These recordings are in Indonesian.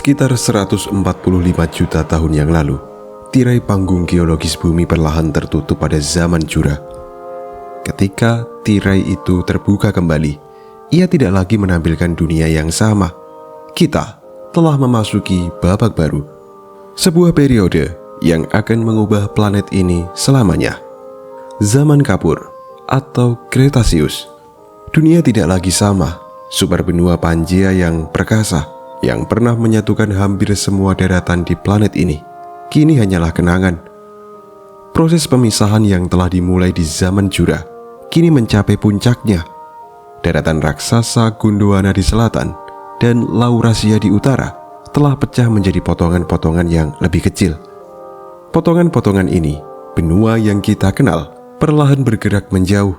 Sekitar 145 juta tahun yang lalu, tirai panggung geologis bumi perlahan tertutup pada zaman Jura. Ketika tirai itu terbuka kembali, ia tidak lagi menampilkan dunia yang sama. Kita telah memasuki babak baru, sebuah periode yang akan mengubah planet ini selamanya. Zaman Kapur atau Kretasius. Dunia tidak lagi sama. Superbenua Pangea yang perkasa, yang pernah menyatukan hampir semua daratan di planet ini, kini hanyalah kenangan. Proses pemisahan yang telah dimulai di zaman Jura kini mencapai puncaknya. Daratan raksasa Gondwana di selatan dan Laurasia di utara telah pecah menjadi potongan-potongan yang lebih kecil. Potongan-potongan ini, benua yang kita kenal, perlahan bergerak menjauh.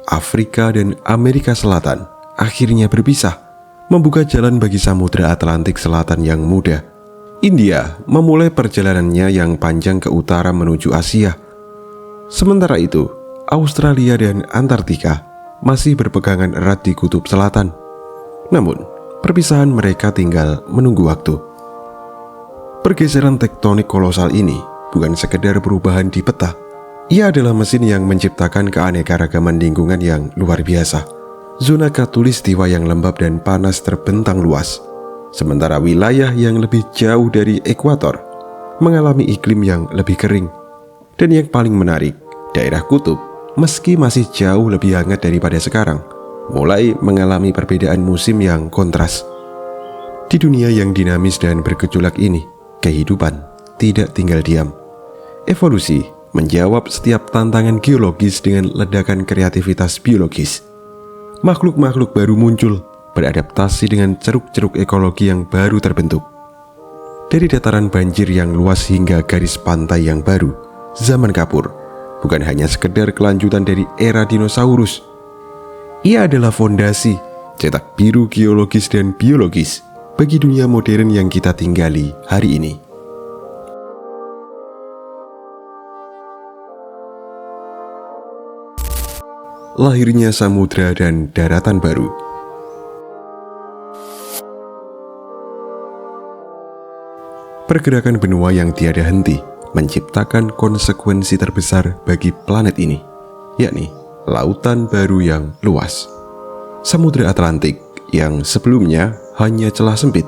Afrika dan Amerika Selatan akhirnya berpisah, membuka jalan bagi Samudra Atlantik Selatan yang muda. India memulai perjalanannya yang panjang ke utara menuju Asia. Sementara itu, Australia dan Antartika masih berpegangan erat di kutub selatan. Namun, perpisahan mereka tinggal menunggu waktu. Pergeseran tektonik kolosal ini bukan sekedar perubahan di peta. Ia adalah mesin yang menciptakan keanekaragaman lingkungan yang luar biasa. Zona khatulistiwa yang lembab dan panas terbentang luas, sementara wilayah yang lebih jauh dari ekuator mengalami iklim yang lebih kering. Dan yang paling menarik, daerah kutub, meski masih jauh lebih hangat daripada sekarang, mulai mengalami perbedaan musim yang kontras. Di dunia yang dinamis dan bergejolak ini, kehidupan tidak tinggal diam. Evolusi menjawab setiap tantangan geologis dengan ledakan kreativitas biologis. Makhluk-makhluk baru muncul, beradaptasi dengan ceruk-ceruk ekologi yang baru terbentuk. Dari dataran banjir yang luas hingga garis pantai yang baru, zaman Kapur bukan hanya sekedar kelanjutan dari era dinosaurus. Ia adalah fondasi, cetak biru geologis dan biologis bagi dunia modern yang kita tinggali hari ini. Lahirnya samudra dan daratan baru. Pergerakan benua yang tiada henti menciptakan konsekuensi terbesar bagi planet ini, yakni lautan baru yang luas. Samudra Atlantik yang sebelumnya hanya celah sempit,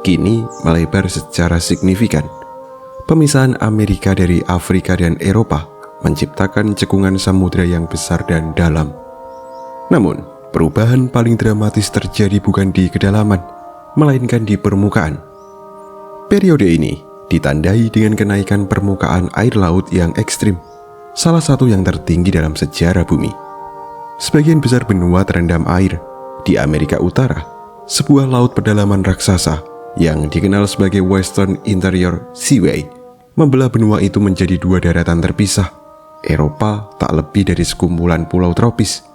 kini melebar secara signifikan. Pemisahan Amerika dari Afrika dan Eropa menciptakan cekungan samudra yang besar dan dalam. Namun, perubahan paling dramatis terjadi bukan di kedalaman, melainkan di permukaan. Periode ini ditandai dengan kenaikan permukaan air laut yang ekstrim, salah satu yang tertinggi dalam sejarah bumi. Sebagian besar benua terendam air. Di Amerika Utara, sebuah laut pedalaman raksasa yang dikenal sebagai Western Interior Seaway membelah benua itu menjadi dua daratan terpisah. Eropa tak lebih dari sekumpulan pulau tropis.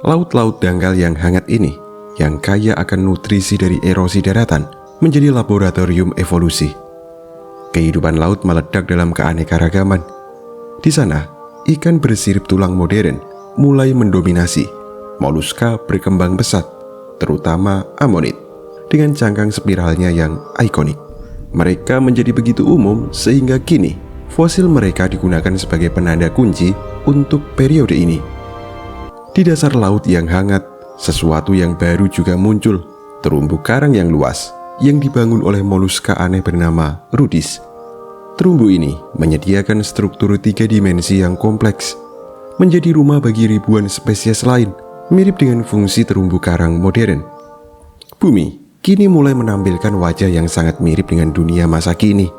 Laut-laut dangkal yang hangat ini, yang kaya akan nutrisi dari erosi daratan, menjadi laboratorium evolusi. Kehidupan laut meledak dalam keanekaragaman. Di sana, ikan bersirip tulang modern mulai mendominasi. Moluska berkembang pesat, terutama amonit, dengan cangkang spiralnya yang ikonik. Mereka menjadi begitu umum sehingga kini fosil mereka digunakan sebagai penanda kunci untuk periode ini. Di dasar laut yang hangat, sesuatu yang baru juga muncul, terumbu karang yang luas yang dibangun oleh moluska aneh bernama Rudis. Terumbu ini menyediakan struktur 3 dimensi yang kompleks, menjadi rumah bagi ribuan spesies lain, mirip dengan fungsi terumbu karang modern. Bumi kini mulai menampilkan wajah yang sangat mirip dengan dunia masa kini.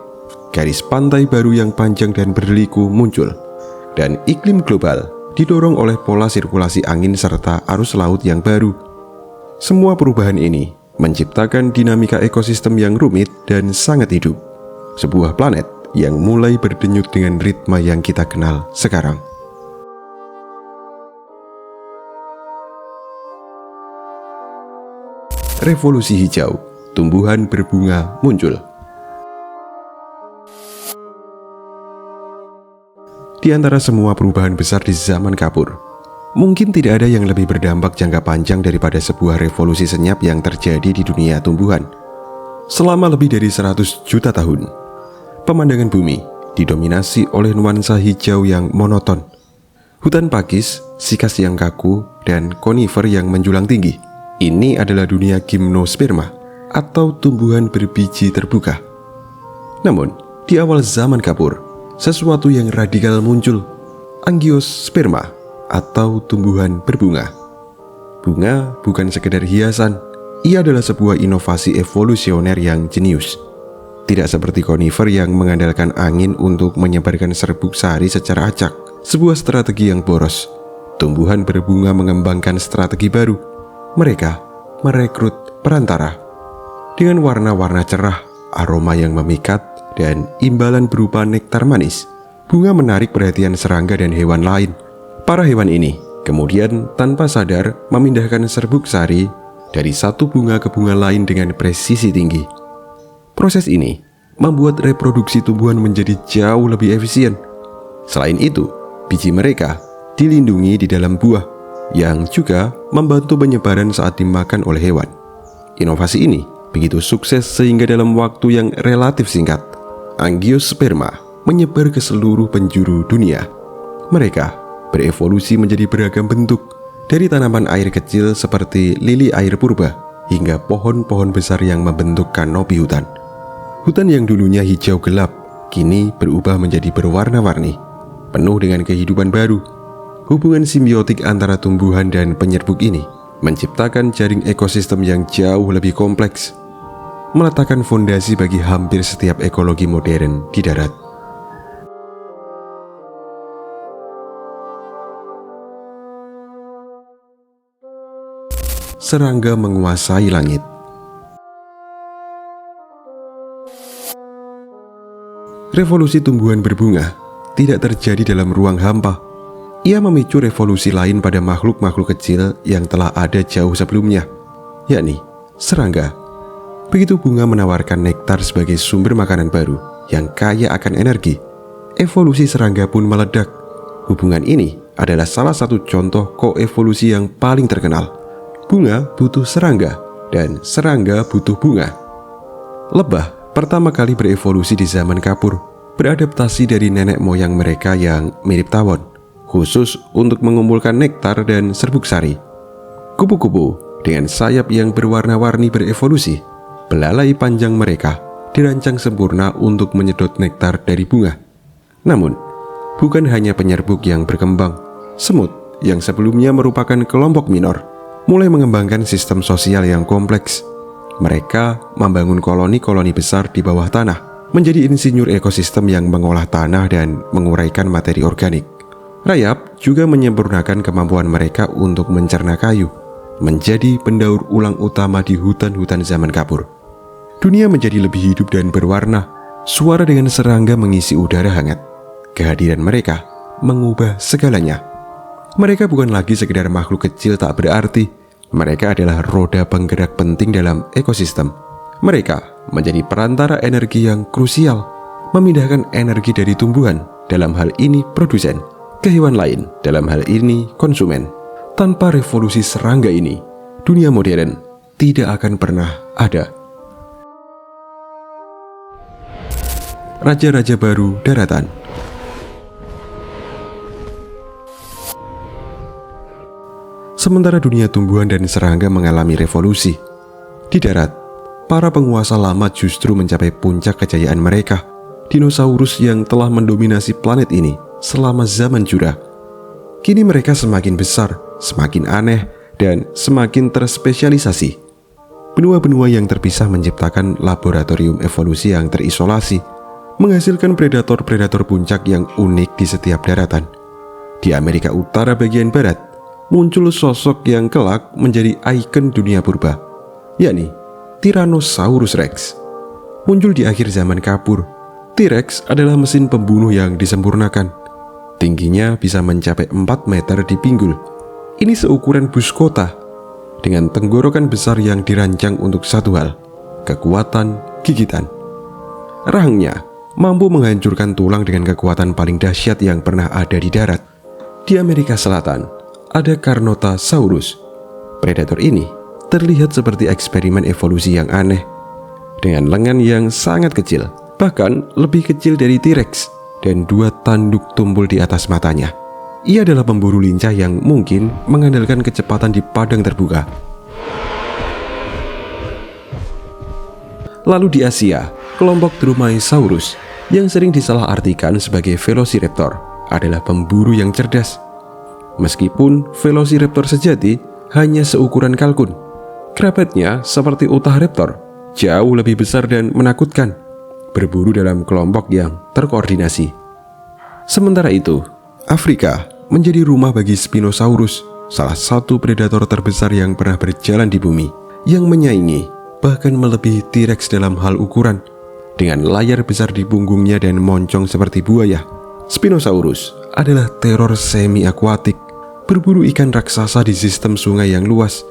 Garis pantai baru yang panjang dan berliku muncul, dan iklim global didorong oleh pola sirkulasi angin serta arus laut yang baru. Semua perubahan ini menciptakan dinamika ekosistem yang rumit dan sangat hidup. Sebuah planet yang mulai berdenyut dengan ritme yang kita kenal sekarang. Revolusi hijau, tumbuhan berbunga muncul. Di antara semua perubahan besar di zaman Kapur, mungkin tidak ada yang lebih berdampak jangka panjang daripada sebuah revolusi senyap yang terjadi di dunia tumbuhan. Selama lebih dari 100 juta tahun, pemandangan bumi didominasi oleh nuansa hijau yang monoton. Hutan pakis, sikas yang kaku, dan konifer yang menjulang tinggi. Ini adalah dunia gimnosperma atau tumbuhan berbiji terbuka. Namun, di awal zaman kapur, sesuatu yang radikal muncul, angiosperma atau tumbuhan berbunga. Bunga bukan sekedar hiasan, ia adalah sebuah inovasi evolusioner yang jenius. Tidak seperti konifer yang mengandalkan angin untuk menyebarkan serbuk sari secara acak, sebuah strategi yang boros. Tumbuhan berbunga mengembangkan strategi baru. Mereka merekrut perantara. Dengan warna-warna cerah, aroma yang memikat, dan imbalan berupa nektar manis, bunga menarik perhatian serangga dan hewan lain. Para hewan ini kemudian tanpa sadar memindahkan serbuk sari dari satu bunga ke bunga lain dengan presisi tinggi. Proses ini membuat reproduksi tumbuhan menjadi jauh lebih efisien. Selain itu, biji mereka dilindungi di dalam buah, yang juga membantu penyebaran saat dimakan oleh hewan. Inovasi ini begitu sukses sehingga dalam waktu yang relatif singkat, angiosperma menyebar ke seluruh penjuru dunia. Mereka berevolusi menjadi beragam bentuk, dari tanaman air kecil seperti lili air purba hingga pohon-pohon besar yang membentuk kanopi hutan. Hutan yang dulunya hijau gelap kini berubah menjadi berwarna-warni, penuh dengan kehidupan baru. Hubungan simbiotik antara tumbuhan dan penyerbuk ini menciptakan jaring ekosistem yang jauh lebih kompleks, meletakkan fondasi bagi hampir setiap ekologi modern di darat. Serangga menguasai langit. Revolusi tumbuhan berbunga tidak terjadi dalam ruang hampa. Ia memicu revolusi lain pada makhluk-makhluk kecil yang telah ada jauh sebelumnya, yakni serangga. Begitu bunga menawarkan nektar sebagai sumber makanan baru yang kaya akan energi, evolusi serangga pun meledak. Hubungan ini adalah salah satu contoh koevolusi yang paling terkenal. Bunga butuh serangga, dan serangga butuh bunga. Lebah pertama kali berevolusi di zaman kapur, beradaptasi dari nenek moyang mereka yang mirip tawon, khusus untuk mengumpulkan nektar dan serbuk sari. Kupu-kupu dengan sayap yang berwarna-warni berevolusi. Belalai panjang mereka dirancang sempurna untuk menyedot nektar dari bunga. Namun, bukan hanya penyerbuk yang berkembang. Semut yang sebelumnya merupakan kelompok minor mulai mengembangkan sistem sosial yang kompleks. Mereka membangun koloni-koloni besar di bawah tanah, menjadi insinyur ekosistem yang mengolah tanah dan menguraikan materi organik. Rayap juga menyempurnakan kemampuan mereka untuk mencerna kayu, menjadi pendaur ulang utama di hutan-hutan zaman kapur. Dunia menjadi lebih hidup dan berwarna. Suara dengan serangga mengisi udara hangat. Kehadiran mereka mengubah segalanya. Mereka bukan lagi sekedar makhluk kecil tak berarti. Mereka adalah roda penggerak penting dalam ekosistem. Mereka menjadi perantara energi yang krusial, memindahkan energi dari tumbuhan, dalam hal ini produsen, ke hewan lain, dalam hal ini konsumen. Tanpa revolusi serangga ini, dunia modern tidak akan pernah ada. Raja-raja baru daratan. Sementara dunia tumbuhan dan serangga mengalami revolusi, di darat, para penguasa lama justru mencapai puncak kejayaan mereka. Dinosaurus yang telah mendominasi planet ini selama zaman Jura. Kini mereka semakin besar, semakin aneh, dan semakin terspesialisasi. Benua-benua yang terpisah menciptakan laboratorium evolusi yang terisolasi, menghasilkan predator-predator puncak yang unik di setiap daratan. Di Amerika Utara bagian barat, muncul sosok yang kelak menjadi ikon dunia purba, yakni Tyrannosaurus Rex. Muncul di akhir zaman kapur, T-Rex adalah mesin pembunuh yang disempurnakan. Tingginya bisa mencapai 4 meter di pinggul. Ini seukuran bus kota, dengan tenggorokan besar yang dirancang untuk satu hal, kekuatan gigitan. Rahangnya mampu menghancurkan tulang dengan kekuatan paling dahsyat yang pernah ada di darat. Di Amerika Selatan, ada Carnotaurus. Predator ini terlihat seperti eksperimen evolusi yang aneh. dengan lengan yang sangat kecil, bahkan lebih kecil dari T-Rex, dan 2 tanduk tumpul di atas matanya. Ia adalah pemburu lincah yang mungkin mengandalkan kecepatan di padang terbuka. Lalu di Asia, kelompok Dromaeosaurus yang sering disalahartikan sebagai Velociraptor adalah pemburu yang cerdas. Meskipun Velociraptor sejati hanya seukuran kalkun, kerabatnya seperti Utahraptor jauh lebih besar dan menakutkan, berburu dalam kelompok yang terkoordinasi. Sementara itu, Afrika menjadi rumah bagi Spinosaurus, salah satu predator terbesar yang pernah berjalan di bumi, yang menyaingi bahkan melebihi T-Rex dalam hal ukuran. Dengan layar besar di punggungnya dan moncong seperti buaya, Spinosaurus adalah teror semi-akuatik, berburu ikan raksasa di sistem sungai yang luas.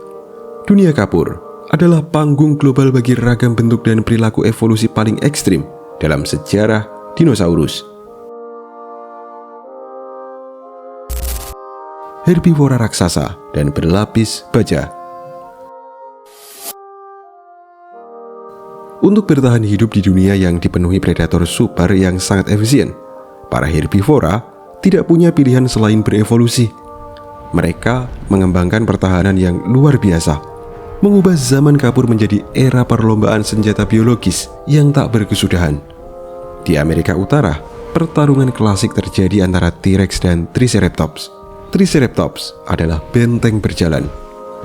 Dunia kapur adalah panggung global bagi ragam bentuk dan perilaku evolusi paling ekstrim dalam sejarah dinosaurus. Herbivora raksasa dan berlapis baja. Untuk bertahan hidup di dunia yang dipenuhi predator super yang sangat efisien, para herbivora tidak punya pilihan selain berevolusi. Mereka mengembangkan pertahanan yang luar biasa, mengubah zaman kapur menjadi era perlombaan senjata biologis yang tak berkesudahan. Di Amerika Utara, pertarungan klasik terjadi antara T-Rex dan Triceratops. Triceratops adalah benteng berjalan.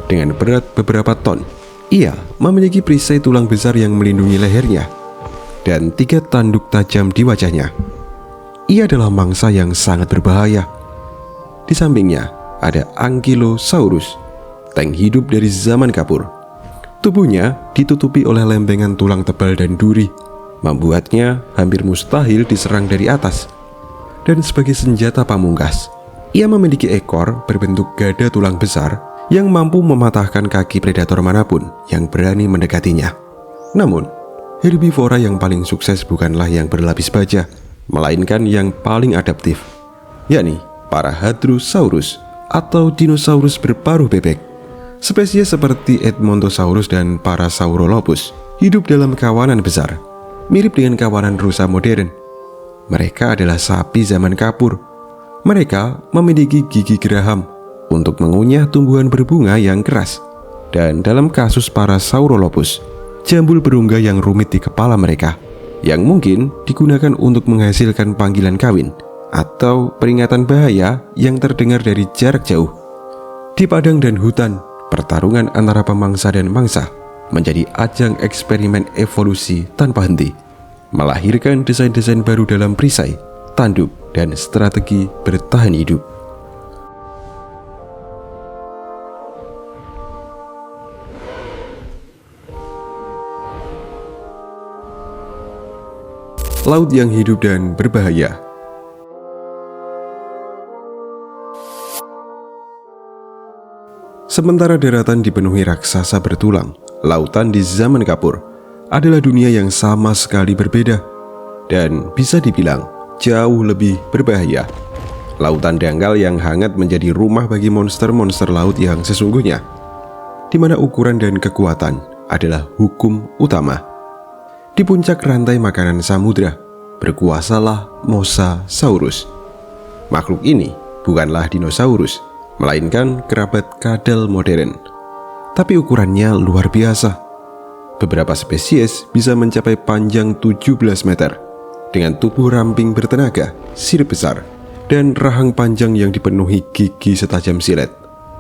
Dengan berat beberapa ton, ia memiliki perisai tulang besar yang melindungi lehernya dan 3 tanduk tajam di wajahnya. Ia adalah mangsa yang sangat berbahaya. Di sampingnya ada Ankylosaurus, tank hidup dari zaman kapur. Tubuhnya ditutupi oleh lempengan tulang tebal dan duri, membuatnya hampir mustahil diserang dari atas. Dan sebagai senjata pamungkas, ia memiliki ekor berbentuk gada tulang besar yang mampu mematahkan kaki predator manapun yang berani mendekatinya. Namun, herbivora yang paling sukses bukanlah yang berlapis baja, melainkan yang paling adaptif, yakni para Hadrosaurus atau dinosaurus berparuh bebek. Spesies seperti Edmontosaurus dan Parasaurolophus hidup dalam kawanan besar, mirip dengan kawanan rusa modern. Mereka adalah sapi zaman kapur. Mereka memiliki gigi geraham untuk mengunyah tumbuhan berbunga yang keras. Dan dalam kasus Parasaurolophus, jambul berungga yang rumit di kepala mereka, yang mungkin digunakan untuk menghasilkan panggilan kawin atau peringatan bahaya yang terdengar dari jarak jauh. Di padang dan hutan, pertarungan antara pemangsa dan mangsa menjadi ajang eksperimen evolusi tanpa henti, melahirkan desain-desain baru dalam perisai, tanduk, dan strategi bertahan hidup. Laut yang hidup dan berbahaya. Sementara daratan dipenuhi raksasa bertulang, lautan di zaman kapur adalah dunia yang sama sekali berbeda dan bisa dibilang jauh lebih berbahaya. Lautan dangkal yang hangat menjadi rumah bagi monster-monster laut yang sesungguhnya, di mana ukuran dan kekuatan adalah hukum utama. Di puncak rantai makanan samudra, berkuasalah Mosasaurus. Makhluk ini bukanlah dinosaurus, melainkan kerabat kadal modern. Tapi ukurannya luar biasa. Beberapa spesies bisa mencapai panjang 17 meter, dengan tubuh ramping bertenaga, sirip besar, dan rahang panjang yang dipenuhi gigi setajam silet.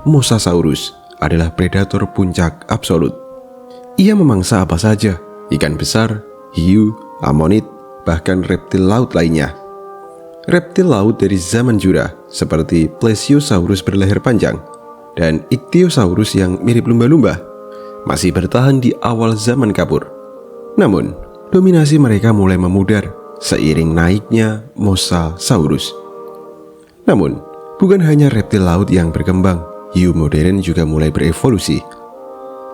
Mosasaurus adalah predator puncak absolut. Ia memangsa apa saja, ikan besar, hiu, amonid, bahkan reptil laut lainnya. Reptil laut dari zaman Jura seperti Plesiosaurus berleher panjang dan Ichthyosaurus yang mirip lumba-lumba masih bertahan di awal zaman kapur. Namun, dominasi mereka mulai memudar seiring naiknya Mosasaurus. Namun, bukan hanya reptil laut yang berkembang, hiu modern juga mulai berevolusi.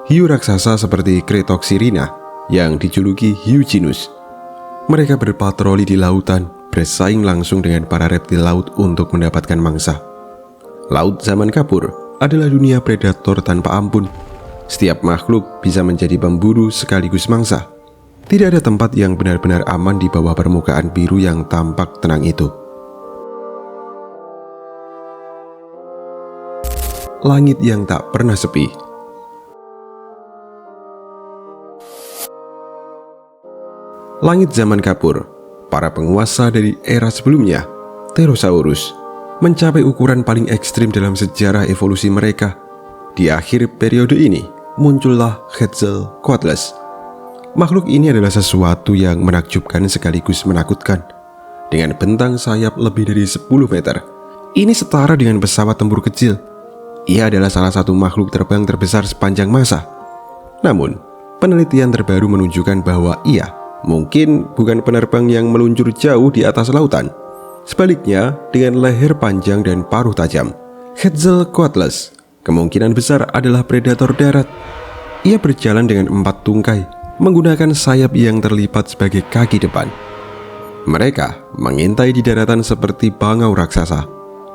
Hiu raksasa seperti Cretoxyrina yang dijuluki hiu genus. Mereka berpatroli di lautan, bersaing langsung dengan para reptil laut untuk mendapatkan mangsa. Laut zaman kapur adalah dunia predator tanpa ampun. Setiap makhluk bisa menjadi pemburu sekaligus mangsa. Tidak ada tempat yang benar-benar aman di bawah permukaan biru yang tampak tenang itu. Langit yang tak pernah sepi. Langit zaman kapur, para penguasa dari era sebelumnya, Pterosaurus, mencapai ukuran paling ekstrim dalam sejarah evolusi mereka. Di akhir periode ini, muncullah Quetzalcoatlus. Makhluk ini adalah sesuatu yang menakjubkan sekaligus menakutkan. Dengan bentang sayap lebih dari 10 meter, ini setara dengan pesawat tempur kecil. Ia adalah salah satu makhluk terbang terbesar sepanjang masa. Namun, penelitian terbaru menunjukkan bahwa ia mungkin bukan penerbang yang meluncur jauh di atas lautan. Sebaliknya, dengan leher panjang dan paruh tajam, Quetzalcoatlus kemungkinan besar adalah predator darat. Ia berjalan dengan 4 tungkai, menggunakan sayap yang terlipat sebagai kaki depan. Mereka mengintai di daratan seperti bangau raksasa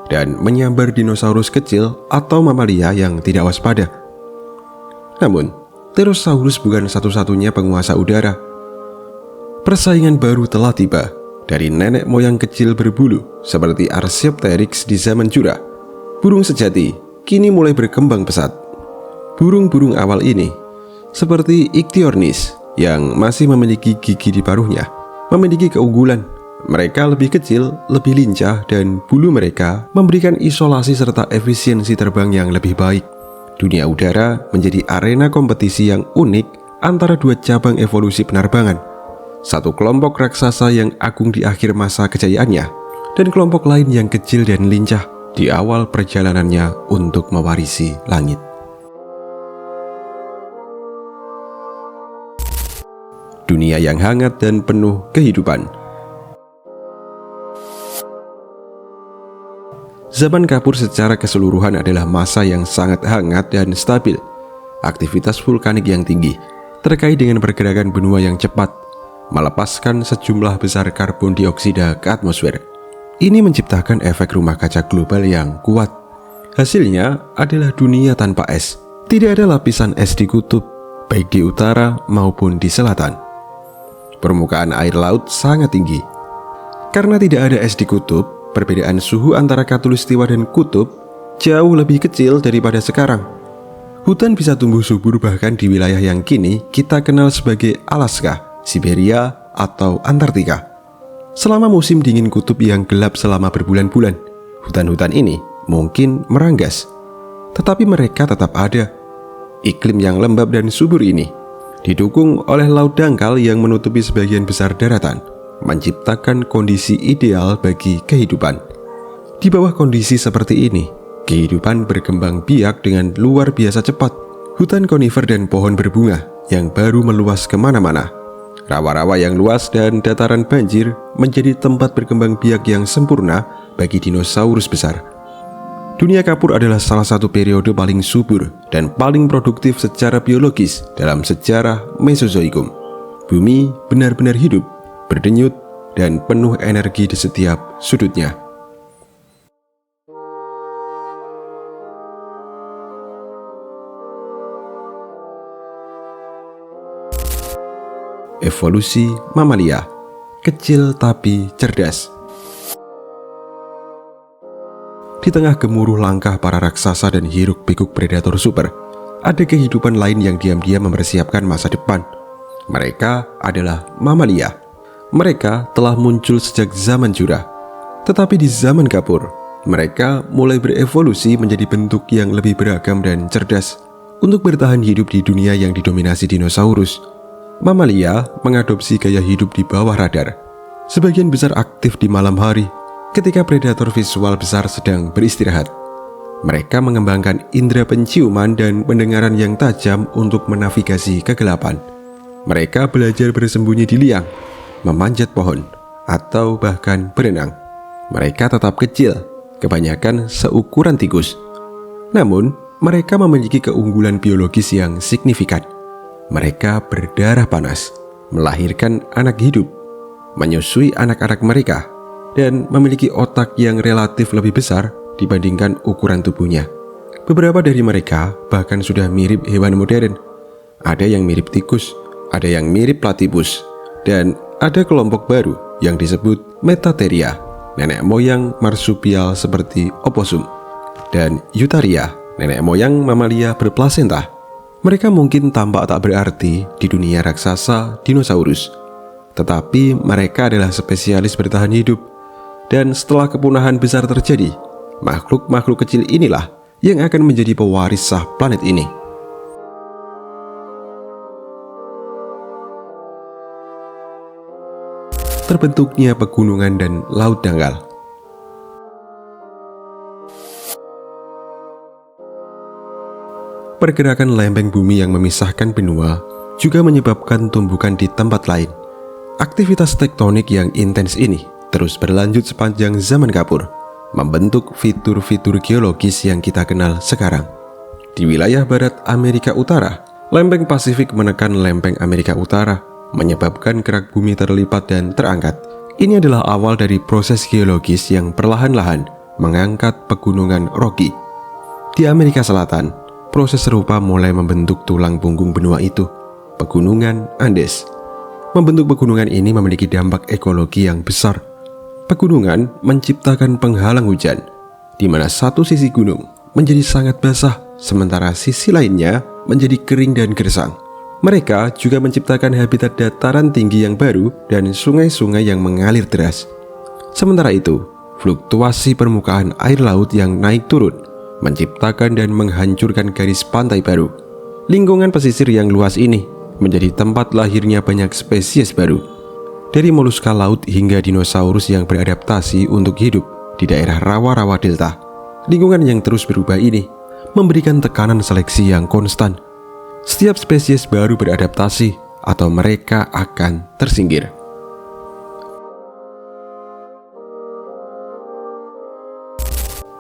dan menyambar dinosaurus kecil atau mamalia yang tidak waspada. Namun, Pterosaurus bukan satu-satunya penguasa udara. Persaingan baru telah tiba dari nenek moyang kecil berbulu seperti Archaeopteryx di zaman Jura. Burung sejati kini mulai berkembang pesat. Burung-burung awal ini, seperti Ichthyornis yang masih memiliki gigi di paruhnya, memiliki keunggulan. Mereka lebih kecil, lebih lincah, dan bulu mereka memberikan isolasi serta efisiensi terbang yang lebih baik. Dunia udara menjadi arena kompetisi yang unik antara dua cabang evolusi penerbangan. Satu kelompok raksasa yang agung di akhir masa kejayaannya, dan kelompok lain yang kecil dan lincah di awal perjalanannya untuk mewarisi langit. Dunia yang hangat dan penuh kehidupan. Zaman kapur secara keseluruhan adalah masa yang sangat hangat dan stabil. Aktivitas vulkanik yang tinggi, terkait dengan pergerakan benua yang cepat, melepaskan sejumlah besar karbon dioksida ke atmosfer. Ini menciptakan efek rumah kaca global yang kuat. Hasilnya adalah dunia tanpa es. Tidak ada lapisan es di kutub, baik di utara maupun di selatan. Permukaan air laut sangat tinggi. Karena tidak ada es di kutub, perbedaan suhu antara khatulistiwa dan kutub jauh lebih kecil daripada sekarang. Hutan bisa tumbuh subur bahkan di wilayah yang kini kita kenal sebagai Alaska, Siberia, atau Antartika. Selama musim dingin kutub yang gelap selama berbulan-bulan, hutan-hutan ini mungkin meranggas. Tetapi mereka tetap ada. Iklim yang lembab dan subur ini didukung oleh laut dangkal yang menutupi sebagian besar daratan, menciptakan kondisi ideal bagi kehidupan. Di bawah kondisi seperti ini, kehidupan berkembang biak dengan luar biasa cepat. Hutan konifer dan pohon berbunga yang baru meluas kemana-mana. Rawa-rawa yang luas dan dataran banjir menjadi tempat berkembang biak yang sempurna bagi dinosaurus besar. Dunia kapur adalah salah satu periode paling subur dan paling produktif secara biologis dalam sejarah Mesozoikum. Bumi benar-benar hidup, berdenyut, dan penuh energi di setiap sudutnya. Evolusi mamalia, kecil tapi cerdas. Di tengah gemuruh langkah para raksasa dan hiruk-pikuk predator super, ada kehidupan lain yang diam-diam mempersiapkan masa depan. Mereka adalah mamalia. Mereka telah muncul sejak zaman Jura. Tetapi di zaman kapur, mereka mulai berevolusi menjadi bentuk yang lebih beragam dan cerdas. Untuk bertahan hidup di dunia yang didominasi dinosaurus, mamalia mengadopsi gaya hidup di bawah radar. Sebagian besar aktif di malam hari, ketika predator visual besar sedang beristirahat. Mereka mengembangkan indera penciuman dan pendengaran yang tajam untuk menavigasi kegelapan. Mereka belajar bersembunyi di liang, memanjat pohon, atau bahkan berenang. Mereka tetap kecil, kebanyakan seukuran tikus. Namun, mereka memiliki keunggulan biologis yang signifikan. Mereka berdarah panas, melahirkan anak hidup, menyusui anak-anak mereka, dan memiliki otak yang relatif lebih besar dibandingkan ukuran tubuhnya. Beberapa dari mereka bahkan sudah mirip hewan modern. Ada yang mirip tikus, ada yang mirip platypus, dan ada kelompok baru yang disebut Metatheria, nenek moyang marsupial seperti opossum, dan Eutharia, nenek moyang mamalia berplasenta. Mereka mungkin tampak tak berarti di dunia raksasa dinosaurus, tetapi mereka adalah spesialis bertahan hidup. Dan setelah kepunahan besar terjadi, makhluk-makhluk kecil inilah yang akan menjadi pewaris sah planet ini. Terbentuknya pegunungan dan laut dangkal. Pergerakan lempeng bumi yang memisahkan benua juga menyebabkan tumbukan di tempat lain. Aktivitas tektonik yang intens ini terus berlanjut sepanjang zaman kapur, membentuk fitur-fitur geologis yang kita kenal sekarang. Di wilayah barat Amerika Utara, lempeng Pasifik menekan lempeng Amerika Utara, menyebabkan kerak bumi terlipat dan terangkat. Ini adalah awal dari proses geologis yang perlahan-lahan mengangkat pegunungan Rocky. Di Amerika Selatan, proses serupa mulai membentuk tulang punggung benua itu, Pegunungan Andes. Membentuk pegunungan ini memiliki dampak ekologi yang besar. Pegunungan menciptakan penghalang hujan, di mana satu sisi gunung menjadi sangat basah, sementara sisi lainnya menjadi kering dan gersang. Mereka juga menciptakan habitat dataran tinggi yang baru dan sungai-sungai yang mengalir deras. Sementara itu, fluktuasi permukaan air laut yang naik turun menciptakan dan menghancurkan garis pantai baru. Lingkungan pesisir yang luas ini menjadi tempat lahirnya banyak spesies baru. Dari moluska laut hingga dinosaurus yang beradaptasi untuk hidup di daerah rawa-rawa delta. Lingkungan yang terus berubah ini memberikan tekanan seleksi yang konstan. Setiap spesies baru beradaptasi atau mereka akan tersingkir.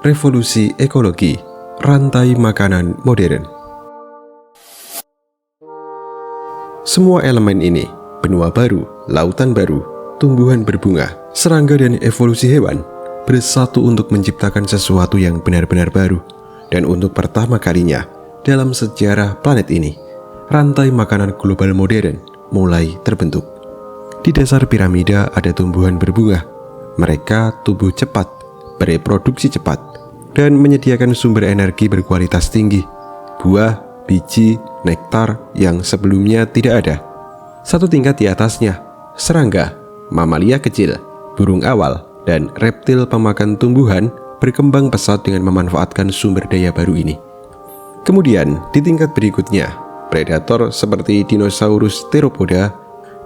Revolusi ekologi, rantai makanan modern. Semua elemen ini, benua baru, lautan baru, tumbuhan berbunga, serangga dan evolusi hewan, bersatu untuk menciptakan sesuatu yang benar-benar baru. Dan untuk pertama kalinya dalam sejarah planet ini, rantai makanan global modern mulai terbentuk. Di dasar piramida ada tumbuhan berbunga. Mereka tumbuh cepat, bereproduksi cepat, dan menyediakan sumber energi berkualitas tinggi. Buah, biji, nektar yang sebelumnya tidak ada. Satu tingkat di atasnya, serangga, mamalia kecil, burung awal, dan reptil pemakan tumbuhan berkembang pesat dengan memanfaatkan sumber daya baru ini. Kemudian, di tingkat berikutnya, predator seperti dinosaurus theropoda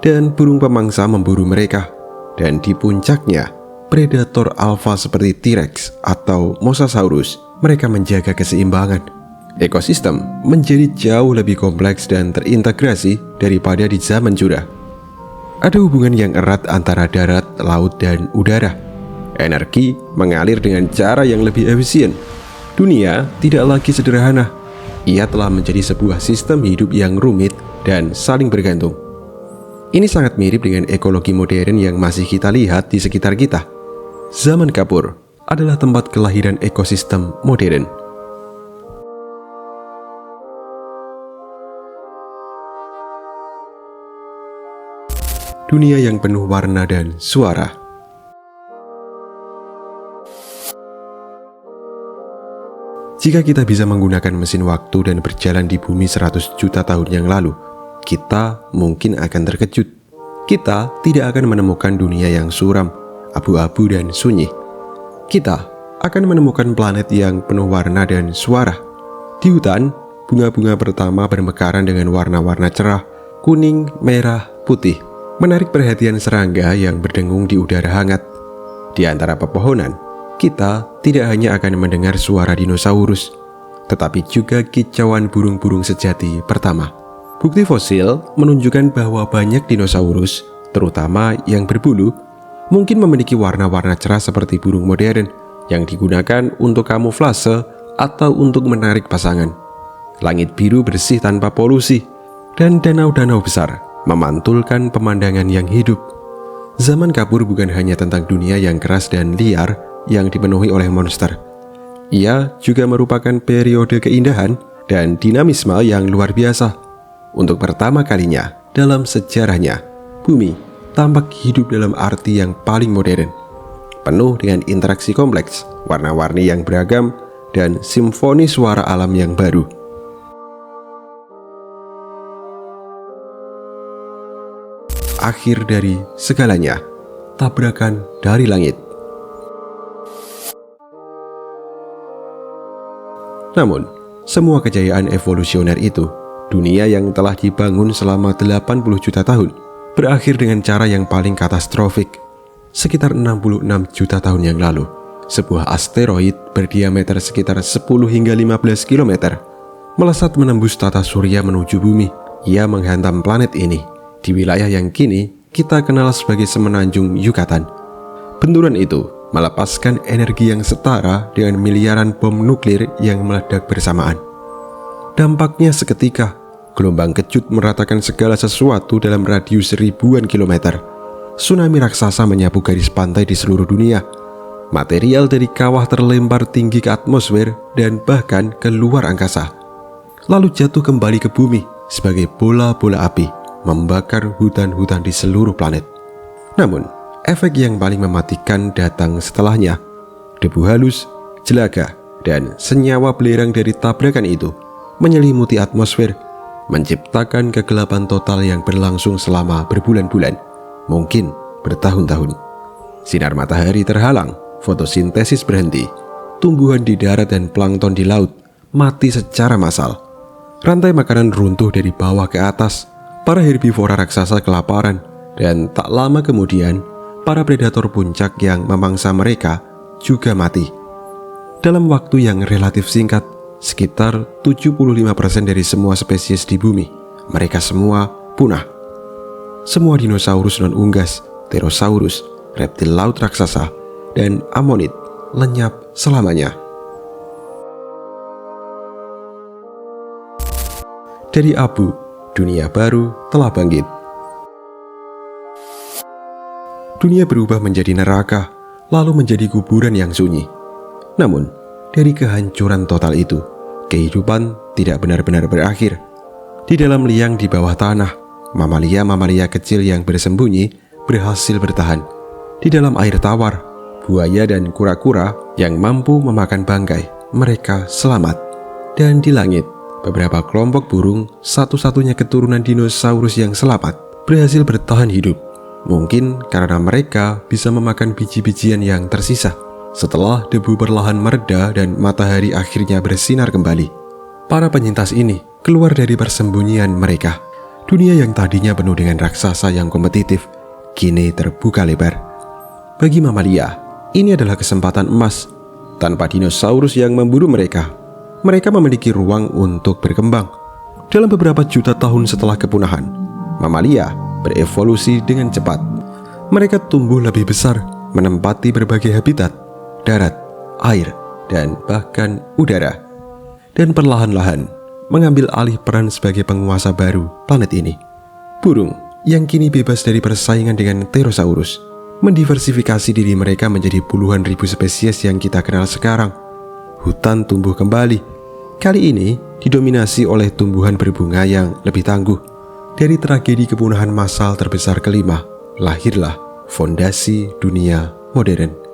dan burung pemangsa memburu mereka. Dan di puncaknya, predator alfa seperti T-Rex atau Mosasaurus, mereka menjaga keseimbangan. Ekosistem menjadi jauh lebih kompleks dan terintegrasi daripada di zaman Jura. Ada hubungan yang erat antara darat, laut, dan udara. Energi mengalir dengan cara yang lebih efisien. Dunia tidak lagi sederhana. Ia telah menjadi sebuah sistem hidup yang rumit dan saling bergantung. Ini sangat mirip dengan ekologi modern yang masih kita lihat di sekitar kita. Zaman kapur adalah tempat kelahiran ekosistem modern. Dunia yang penuh warna dan suara. Jika kita bisa menggunakan mesin waktu dan berjalan di bumi 100 juta tahun yang lalu, kita mungkin akan terkejut. Kita tidak akan menemukan dunia yang suram, abu-abu dan sunyi. Kita akan menemukan planet yang penuh warna dan suara. Di hutan, bunga-bunga pertama bermekaran dengan warna-warna cerah, kuning, merah, putih, menarik perhatian serangga yang berdengung di udara hangat. Di antara pepohonan, kita tidak hanya akan mendengar suara dinosaurus, tetapi juga kicauan burung-burung sejati pertama. Bukti fosil menunjukkan bahwa banyak dinosaurus, terutama yang berbulu, mungkin memiliki warna-warna cerah seperti burung modern yang digunakan untuk kamuflase atau untuk menarik pasangan. Langit biru bersih tanpa polusi, dan danau-danau besar memantulkan pemandangan yang hidup. Zaman kapur bukan hanya tentang dunia yang keras dan liar yang dipenuhi oleh monster. Ia juga merupakan periode keindahan dan dinamisme yang luar biasa. Untuk pertama kalinya dalam sejarahnya, bumi tampak hidup dalam arti yang paling modern, penuh dengan interaksi kompleks, warna-warni yang beragam, dan simfoni suara alam yang baru. Akhir dari segalanya, tabrakan dari langit. Namun, semua kejayaan evolusioner itu, dunia yang telah dibangun selama 80 juta tahun, berakhir dengan cara yang paling katastrofik. Sekitar 66 juta tahun yang lalu, sebuah asteroid berdiameter sekitar 10 hingga 15 km melesat menembus tata surya menuju bumi. Ia menghantam planet ini di wilayah yang kini kita kenal sebagai semenanjung Yucatan. Benturan itu melepaskan energi yang setara dengan miliaran bom nuklir yang meledak bersamaan. Dampaknya seketika, gelombang kejut meratakan segala sesuatu dalam radius ribuan kilometer. Tsunami raksasa menyapu garis pantai di seluruh dunia. Material dari kawah terlempar tinggi ke atmosfer dan bahkan ke luar angkasa, lalu jatuh kembali ke bumi sebagai bola-bola api, membakar hutan-hutan di seluruh planet. Namun, efek yang paling mematikan datang setelahnya. Debu halus, jelaga, dan senyawa belerang dari tabrakan itu menyelimuti atmosfer, menciptakan kegelapan total yang berlangsung selama berbulan-bulan, mungkin bertahun-tahun. Sinar matahari terhalang, fotosintesis berhenti, tumbuhan di darat dan plankton di laut mati secara massal. Rantai makanan runtuh dari bawah ke atas, para herbivora raksasa kelaparan, dan tak lama kemudian, para predator puncak yang memangsa mereka juga mati. Dalam waktu yang relatif singkat, sekitar 75% dari semua spesies di bumi, mereka semua punah. Semua dinosaurus non-unggas, pterosaurus, reptil laut raksasa, dan amonid lenyap selamanya. Dari abu, dunia baru telah bangkit. Dunia berubah menjadi neraka, lalu menjadi kuburan yang sunyi. Namun, dari kehancuran total itu, kehidupan tidak benar-benar berakhir. Di dalam liang di bawah tanah, mamalia-mamalia kecil yang bersembunyi berhasil bertahan. Di dalam air tawar, buaya dan kura-kura yang mampu memakan bangkai, mereka selamat. Dan di langit, beberapa kelompok burung, satu-satunya keturunan dinosaurus yang selamat, berhasil bertahan hidup. Mungkin karena mereka bisa memakan biji-bijian yang tersisa setelah debu perlahan mereda dan matahari akhirnya bersinar kembali. Para penyintas ini keluar dari persembunyian mereka. Dunia yang tadinya penuh dengan raksasa yang kompetitif, kini terbuka lebar. Bagi mamalia, ini adalah kesempatan emas. Tanpa dinosaurus yang memburu mereka, mereka memiliki ruang untuk berkembang. Dalam beberapa juta tahun setelah kepunahan, mamalia berevolusi dengan cepat. Mereka tumbuh lebih besar, menempati berbagai habitat, darat, air, dan bahkan udara. Dan perlahan-lahan mengambil alih peran sebagai penguasa baru planet ini. Burung yang kini bebas dari persaingan dengan pterosaurus mendiversifikasi diri mereka menjadi puluhan ribu spesies yang kita kenal sekarang. Hutan tumbuh kembali, kali ini didominasi oleh tumbuhan berbunga yang lebih tangguh. Dari tragedi kepunahan massal terbesar kelima, lahirlah fondasi dunia modern.